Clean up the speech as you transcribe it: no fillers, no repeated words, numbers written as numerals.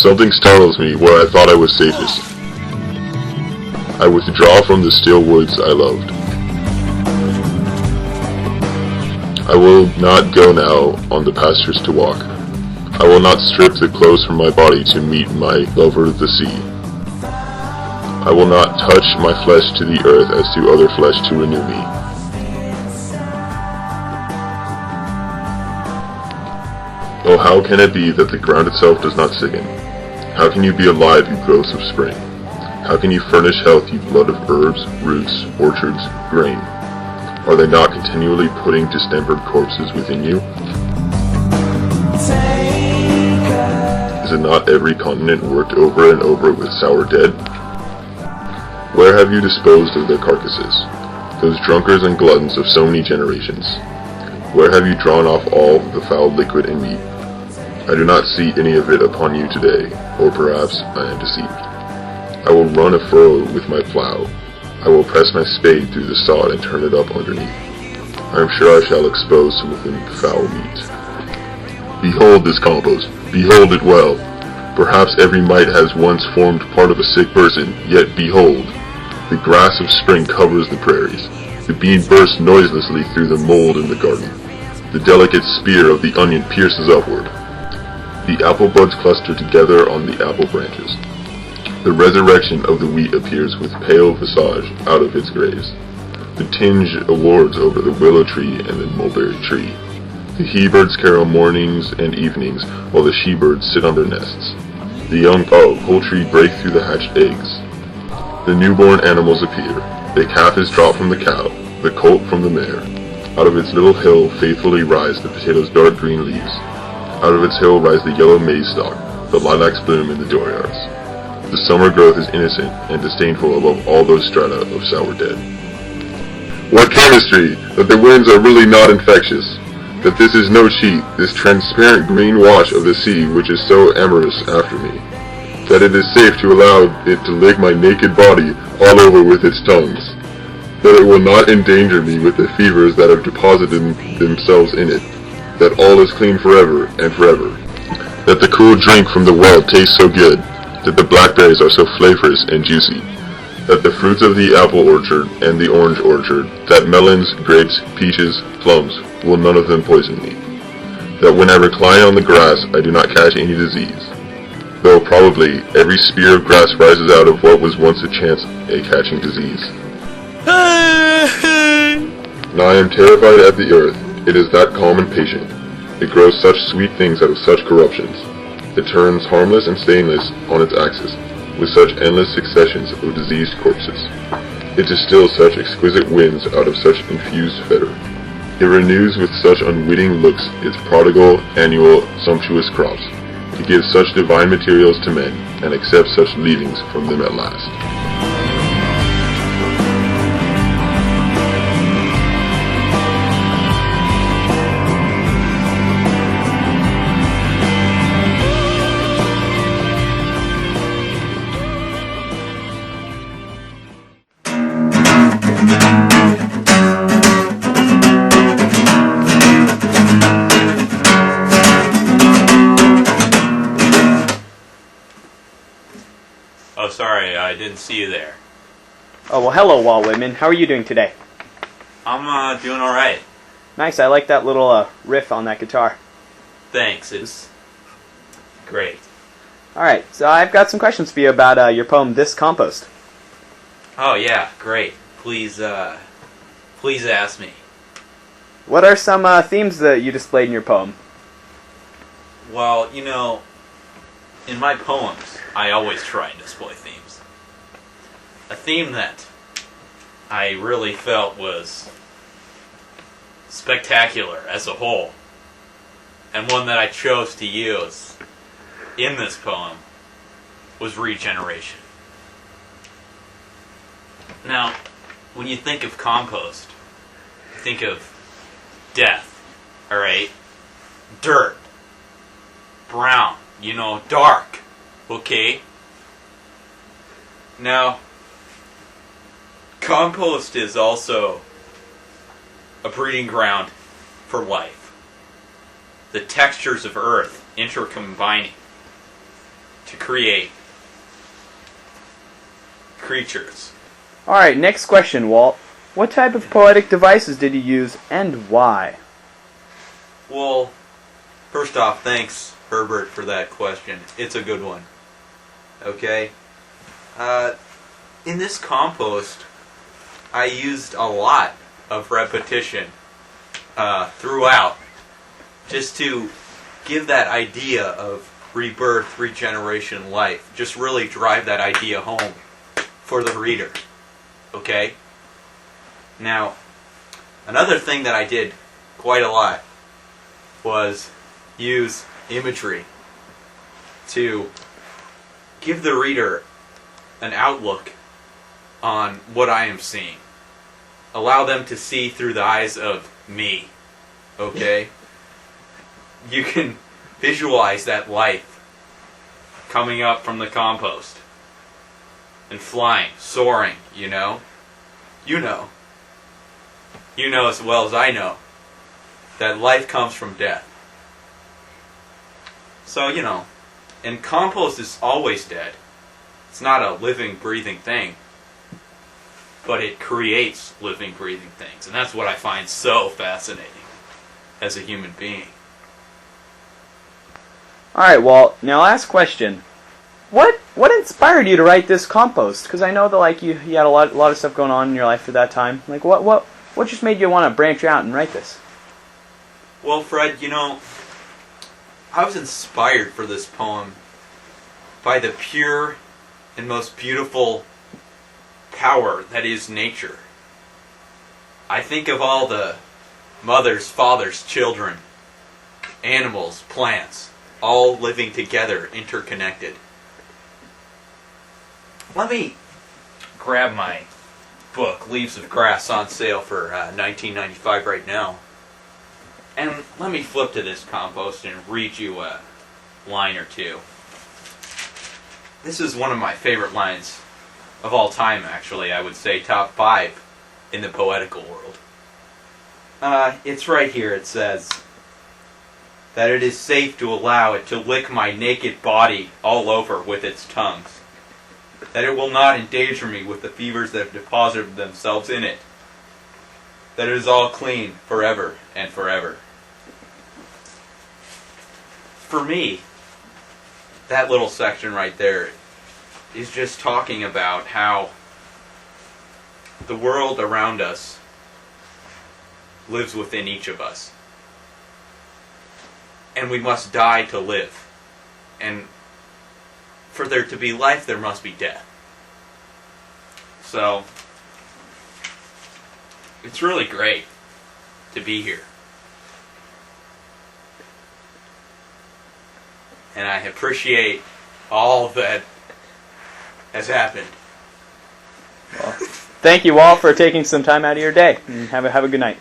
Something startles me where I thought I was safest. I withdraw from the still woods I loved. I will not go now on the pastures to walk. I will not strip the clothes from my body to meet my lover the sea. I will not touch my flesh to the earth as to other flesh to renew me. Oh, how can it be that the ground itself does not sicken? How can you be alive, you growths of spring? How can you furnish health, you blood of herbs, roots, orchards, grain? Are they not continually putting distempered corpses within you? Is it not every continent worked over and over with sour dead? Where have you disposed of their carcasses, those drunkards and gluttons of so many generations? Where have you drawn off all the foul liquid and meat? I do not see any of it upon you today, or perhaps I am deceived. I will run a furrow with my plow. I will press my spade through the sod and turn it up underneath. I am sure I shall expose some of the foul meat. Behold this compost. Behold it well. Perhaps every mite has once formed part of a sick person, yet behold, the grass of spring covers the prairies. The bean bursts noiselessly through the mold in the garden. The delicate spear of the onion pierces upward. The apple buds cluster together on the apple branches. The resurrection of the wheat appears with pale visage out of its graves. The tinge awards over the willow tree and the mulberry tree. The he-birds carol mornings and evenings, while the she-birds sit on their nests. The young poultry break through the hatched eggs. The newborn animals appear. The calf is dropped from the cow, the colt from the mare. Out of its little hill faithfully rise the potato's dark green leaves. Out of its hill rise the yellow maize stalk, the lilacs bloom in the dooryards. The summer growth is innocent and disdainful above all those strata of sour dead. What chemistry! That the winds are really not infectious. That this is no cheat, this transparent green wash of the sea which is so amorous after me. That it is safe to allow it to lick my naked body all over with its tongues. That it will not endanger me with the fevers that have deposited themselves in it. That all is clean forever and forever. That the cool drink from the well tastes so good. That the blackberries are so flavorous and juicy. That the fruits of the apple orchard and the orange orchard, that melons, grapes, peaches, plums, will none of them poison me. That when I recline on the grass, I do not catch any disease. Though probably every spear of grass rises out of what was once a chance at catching disease. Now I am terrified at the earth. It is that calm and patient. It grows such sweet things out of such corruptions. It turns harmless and stainless on its axis, with such endless successions of diseased corpses. It distills such exquisite winds out of such infused fetor. It renews with such unwitting looks its prodigal, annual, sumptuous crops, to give such divine materials to men, and accept such leavings from them at last. Oh, sorry, I didn't see you there. Oh, well, hello, Walt Whitman. How are you doing today? I'm doing alright. Nice, I like that little riff on that guitar. Thanks, it's great. Alright, so I've got some questions for you about your poem, This Compost. Oh, yeah, great. Please ask me. What are some themes that you displayed in your poem? Well, you know, in my poems, I always try and display themes. A theme that I really felt was spectacular as a whole, and one that I chose to use in this poem, was regeneration. Now, when you think of compost, you think of death, alright? Dirt, brown, dark, okay? Now, compost is also a breeding ground for life. The textures of earth intercombining to create creatures. Alright, next question, Walt. What type of poetic devices did you use, and why? Well, first off, thanks, Herbert, for that question. It's a good one. Okay? In this compost, I used a lot of repetition throughout, just to give that idea of rebirth, regeneration, life. Just really drive that idea home for the reader. Okay? Now, another thing that I did quite a lot was use imagery to give the reader an outlook on what I am seeing. Allow them to see through the eyes of me. Okay? You can visualize that life coming up from the compost and flying, soaring, you know? You know. You know as well as I know that life comes from death. So, you know, and compost is always dead. It's not a living, breathing thing. But it creates living, breathing things. And that's what I find so fascinating as a human being. Alright, Walt, now last question. What inspired you to write this compost? Because I know that like you had a lot of stuff going on in your life at that time. Like what just made you want to branch out and write this? Well, Fred, you know, I was inspired for this poem by the pure and most beautiful power that is nature. I think of all the mothers, fathers, children, animals, plants, all living together, interconnected. Let me grab my book, Leaves of Grass, on sale for $19.95 right now. And let me flip to this compost and read you a line or two. This is one of my favorite lines of all time, actually. I would say top 5 in the poetical world. It's right here. It says that it is safe to allow it to lick my naked body all over with its tongues. That it will not endanger me with the fevers that have deposited themselves in it. That it is all clean forever and forever. For me, that little section right there is just talking about how the world around us lives within each of us. And we must die to live. And for there to be life, there must be death. So, it's really great to be here. And I appreciate all that has happened. Well, thank you all for taking some time out of your day. And have a good night.